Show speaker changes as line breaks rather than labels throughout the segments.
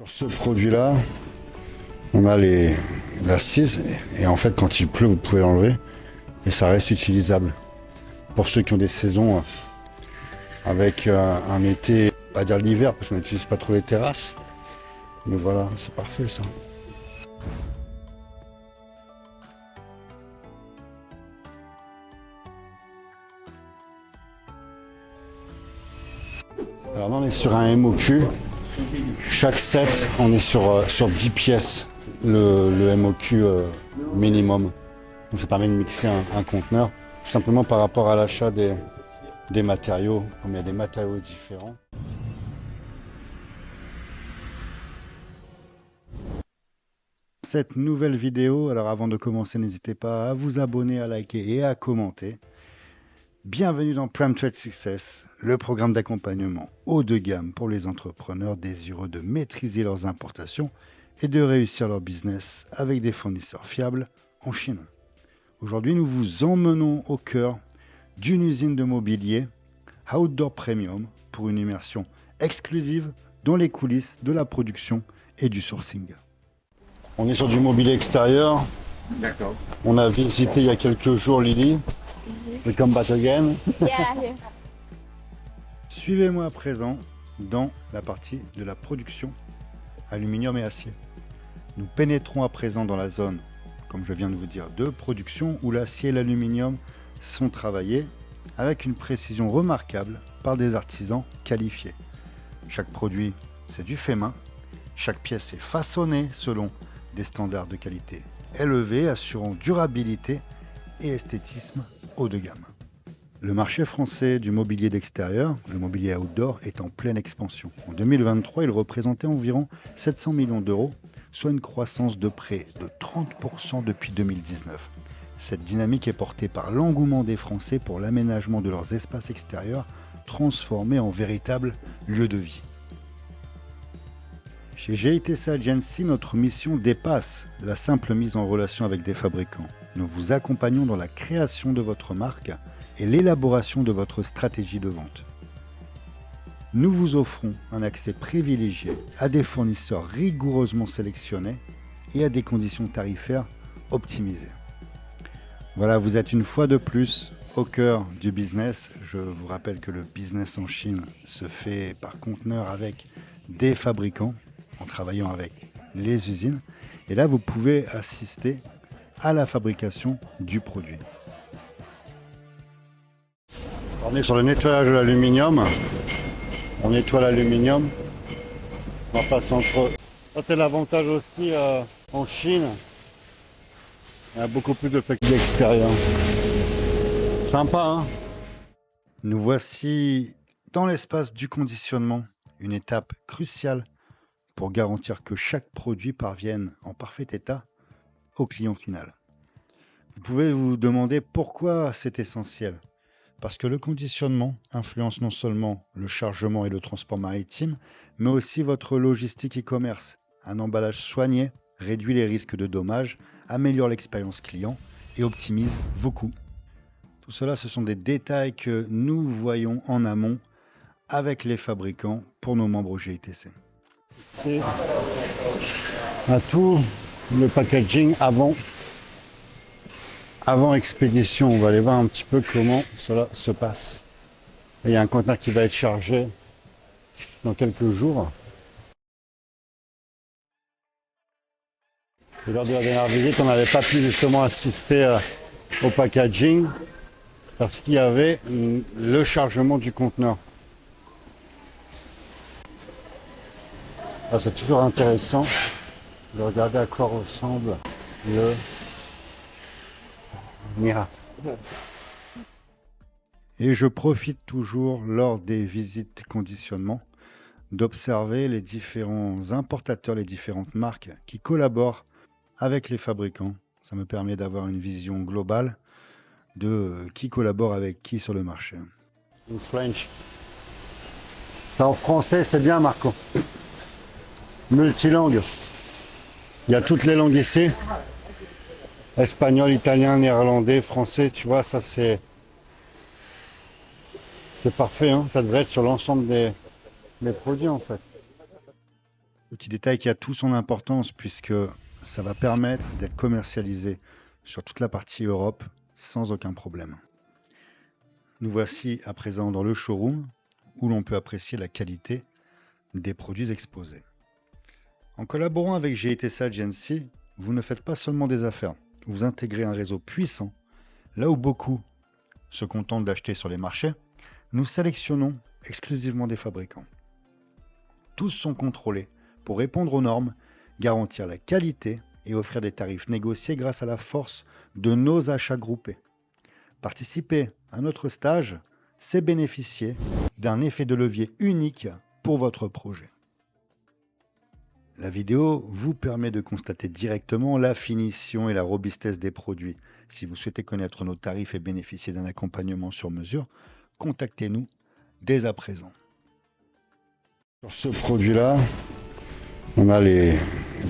Sur ce produit-là, on a l'assise et en fait quand il pleut vous pouvez l'enlever et ça reste utilisable. Pour ceux qui ont des saisons avec un été, à dire l'hiver parce qu'on n'utilise pas trop les terrasses. Mais voilà, c'est parfait ça. Alors là on est sur un MOQ. Chaque set, on est sur 10 pièces, le MOQ minimum. Donc ça permet de mixer un conteneur, tout simplement par rapport à l'achat des matériaux, comme il y a des matériaux différents. Cette nouvelle vidéo, alors avant de commencer, n'hésitez pas à vous abonner, à liker et à commenter. Bienvenue dans Prime Trade Success, le programme d'accompagnement haut de gamme pour les entrepreneurs désireux de maîtriser leurs importations et de réussir leur business avec des fournisseurs fiables en Chine. Aujourd'hui, nous vous emmenons au cœur d'une usine de mobilier Outdoor Premium pour une immersion exclusive dans les coulisses de la production et du sourcing. On est sur du mobilier extérieur.
D'accord.
On a visité il y a quelques jours Lily. Welcome back again.
Yeah.
Suivez-moi à présent dans la partie de la production aluminium et acier. Nous pénétrons à présent dans la zone, comme je viens de vous dire, de production où l'acier et l'aluminium sont travaillés avec une précision remarquable par des artisans qualifiés. Chaque produit, c'est du fait main. Chaque pièce est façonnée selon des standards de qualité élevés, assurant durabilité et esthétisme haut de gamme. Le marché français du mobilier d'extérieur, le mobilier outdoor, est en pleine expansion. En 2023, il représentait environ 700 millions d'euros, soit une croissance de près de 30% depuis 2019. Cette dynamique est portée par l'engouement des Français pour l'aménagement de leurs espaces extérieurs, transformés en véritables lieux de vie. Chez GITC Agency, notre mission dépasse la simple mise en relation avec des fabricants. Nous vous accompagnons dans la création de votre marque et l'élaboration de votre stratégie de vente. Nous vous offrons un accès privilégié à des fournisseurs rigoureusement sélectionnés et à des conditions tarifaires optimisées. Voilà, vous êtes une fois de plus au cœur du business. Je vous rappelle que le business en Chine se fait par conteneur avec des fabricants, en travaillant avec les usines. Et là, vous pouvez assister à la fabrication du produit. On est sur le nettoyage de l'aluminium. On nettoie l'aluminium. On passe entre... Ça, c'est l'avantage aussi en Chine. Il y a beaucoup plus de flexibilité extérieure. Sympa, hein? Nous voici dans l'espace du conditionnement, une étape cruciale pour garantir que chaque produit parvienne en parfait état au client final. Vous pouvez vous demander pourquoi c'est essentiel. Parce que le conditionnement influence non seulement le chargement et le transport maritime, mais aussi votre logistique e-commerce. Un emballage soigné réduit les risques de dommages, améliore l'expérience client et optimise vos coûts. Tout cela, ce sont des détails que nous voyons en amont avec les fabricants pour nos membres GITC. À tout le packaging avant expédition. On va aller voir un petit peu comment cela se passe. Il y a un conteneur qui va être chargé dans quelques jours. Et lors de la dernière visite, on n'avait pas pu justement assister au packaging parce qu'il y avait le chargement du conteneur. C'est toujours intéressant de regarder à quoi ressemble le Mira. Et je profite toujours lors des visites conditionnement d'observer les différents importateurs, les différentes marques qui collaborent avec les fabricants. Ça me permet d'avoir une vision globale de qui collabore avec qui sur le marché. In French. Ça en français, c'est bien, Marco. Multilangue. Il y a toutes les langues ici. Espagnol, italien, néerlandais, français, tu vois, ça c'est parfait, hein. Ça devrait être sur l'ensemble des produits en fait. Petit détail qui a tout son importance puisque ça va permettre d'être commercialisé sur toute la partie Europe sans aucun problème. Nous voici à présent dans le showroom où l'on peut apprécier la qualité des produits exposés. En collaborant avec GITESA Agency, vous ne faites pas seulement des affaires, vous intégrez un réseau puissant. Là où beaucoup se contentent d'acheter sur les marchés, nous sélectionnons exclusivement des fabricants. Tous sont contrôlés pour répondre aux normes, garantir la qualité et offrir des tarifs négociés grâce à la force de nos achats groupés. Participer à notre stage, c'est bénéficier d'un effet de levier unique pour votre projet. La vidéo vous permet de constater directement la finition et la robustesse des produits. Si vous souhaitez connaître nos tarifs et bénéficier d'un accompagnement sur mesure, contactez-nous dès à présent. Sur ce produit-là, on a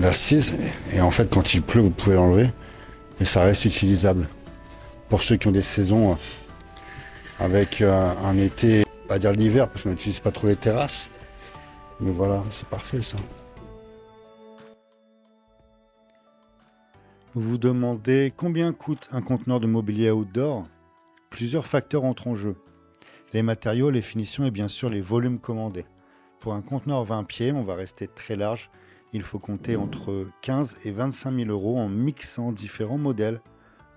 l'assise et en fait quand il pleut, vous pouvez l'enlever et ça reste utilisable. Pour ceux qui ont des saisons avec un été, pas dire l'hiver parce qu'on n'utilise pas trop les terrasses, mais voilà, c'est parfait ça. Vous vous demandez combien coûte un conteneur de mobilier outdoor? Plusieurs facteurs entrent en jeu. Les matériaux, les finitions et bien sûr les volumes commandés. Pour un conteneur 20 pieds, on va rester très large. Il faut compter entre 15 et 25 000 euros en mixant différents modèles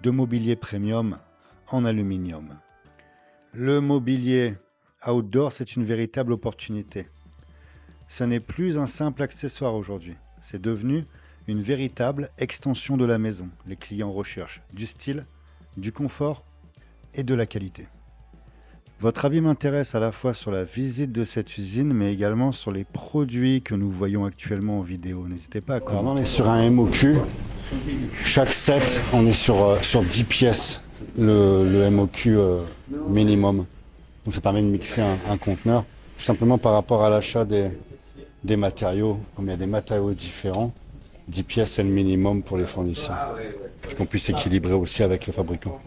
de mobilier premium en aluminium. Le mobilier outdoor, c'est une véritable opportunité. Ce n'est plus un simple accessoire aujourd'hui. C'est devenu une véritable extension de la maison. Les clients recherchent du style, du confort et de la qualité. Votre avis m'intéresse à la fois sur la visite de cette usine, mais également sur les produits que nous voyons actuellement en vidéo. N'hésitez pas à commenter. Alors on est sur un MOQ. Chaque set, on est sur 10 pièces, le MOQ minimum. Donc ça permet de mixer un conteneur, tout simplement par rapport à l'achat des matériaux. Comme il y a des matériaux différents, 10 pièces c'est le minimum pour les fournisseurs. Pour qu'on puisse équilibrer aussi avec le fabricant.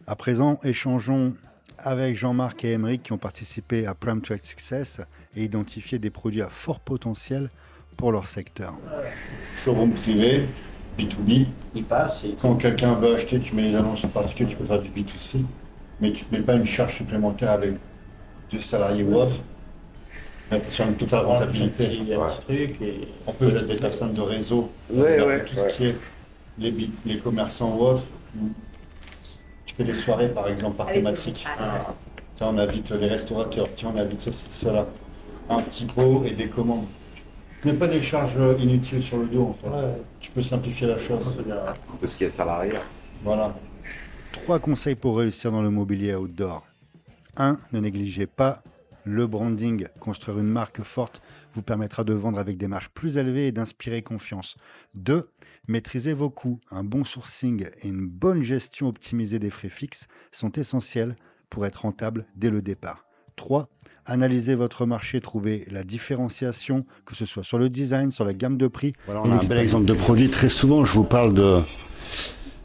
À présent, échangeons avec Jean-Marc et Émeric qui ont participé à Prime Trade Success et identifié des produits à fort potentiel pour leur secteur. Showroom privé, B2B.
Il passe.
Quand quelqu'un veut acheter, tu mets les annonces en particulier, tu peux faire du B2C, mais tu ne mets pas une charge supplémentaire avec des salariés ou autres. Tu es sur une totale rentabilité. On peut être des personnes de réseau, tout ce qui est les commerçants ou autres. Tu fais des soirées par exemple par thématique. Tiens, on invite les restaurateurs, tiens, on invite ceci, cela. Un petit pot et des commandes. Tu n'as pas des charges inutiles sur le dos en fait. Tu peux simplifier la chose.
Tout ce qui est salarié.
Voilà. 3 conseils pour réussir dans le mobilier outdoor. 1. Ne négligez pas le branding. Construire une marque forte vous permettra de vendre avec des marges plus élevées et d'inspirer confiance. 2. Maîtriser vos coûts. Un bon sourcing et une bonne gestion optimisée des frais fixes sont essentiels pour être rentable dès le départ. 3. Analysez votre marché, trouvez la différenciation, que ce soit sur le design, sur la gamme de prix. Voilà, on a un bel exemple de produit. Très souvent, je vous parle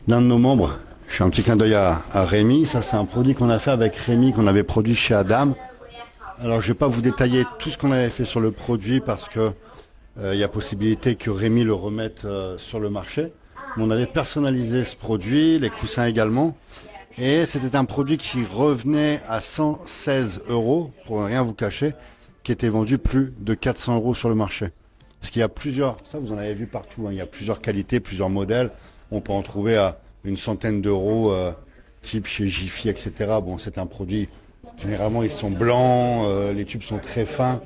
d'un de nos membres. Je fais un petit clin d'œil à Rémi. Ça, c'est un produit qu'on a fait avec Rémi, qu'on avait produit chez Adam. Alors, je ne vais pas vous détailler tout ce qu'on avait fait sur le produit parce que il y a possibilité que Rémi le remette sur le marché. Mais on avait personnalisé ce produit, les coussins également. Et c'était un produit qui revenait à 116 euros, pour ne rien vous cacher, qui était vendu plus de 400 euros sur le marché. Parce qu'il y a plusieurs, ça vous en avez vu partout, hein, il y a plusieurs qualités, plusieurs modèles. On peut en trouver à une centaine d'euros, type chez Jiffy, etc. Bon, c'est un produit, généralement ils sont blancs, les tubes sont très fins.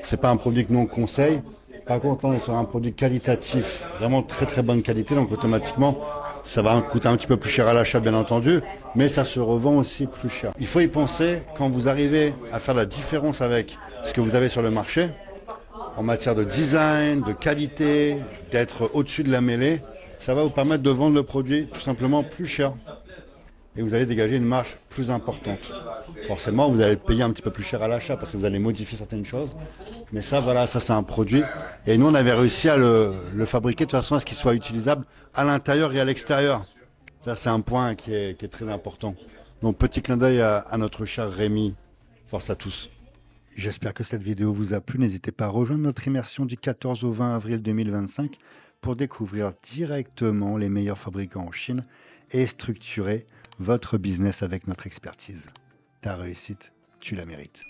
C'est pas un produit que nous on conseille. Par contre, on est sur un produit qualitatif, vraiment très très bonne qualité, donc automatiquement, ça va coûter un petit peu plus cher à l'achat, bien entendu, mais ça se revend aussi plus cher. Il faut y penser quand vous arrivez à faire la différence avec ce que vous avez sur le marché, en matière de design, de qualité, d'être au-dessus de la mêlée, ça va vous permettre de vendre le produit tout simplement plus cher. Et vous allez dégager une marge plus importante. Forcément, vous allez payer un petit peu plus cher à l'achat parce que vous allez modifier certaines choses. Mais ça, voilà, ça c'est un produit. Et nous, on avait réussi à le fabriquer de façon à ce qu'il soit utilisable à l'intérieur et à l'extérieur. Ça, c'est un point qui est très important. Donc, petit clin d'œil à notre cher Rémi. Force à tous. J'espère que cette vidéo vous a plu. N'hésitez pas à rejoindre notre immersion du 14 au 20 avril 2025 pour découvrir directement les meilleurs fabricants en Chine et structurer votre business avec notre expertise. Ta réussite, tu la mérites.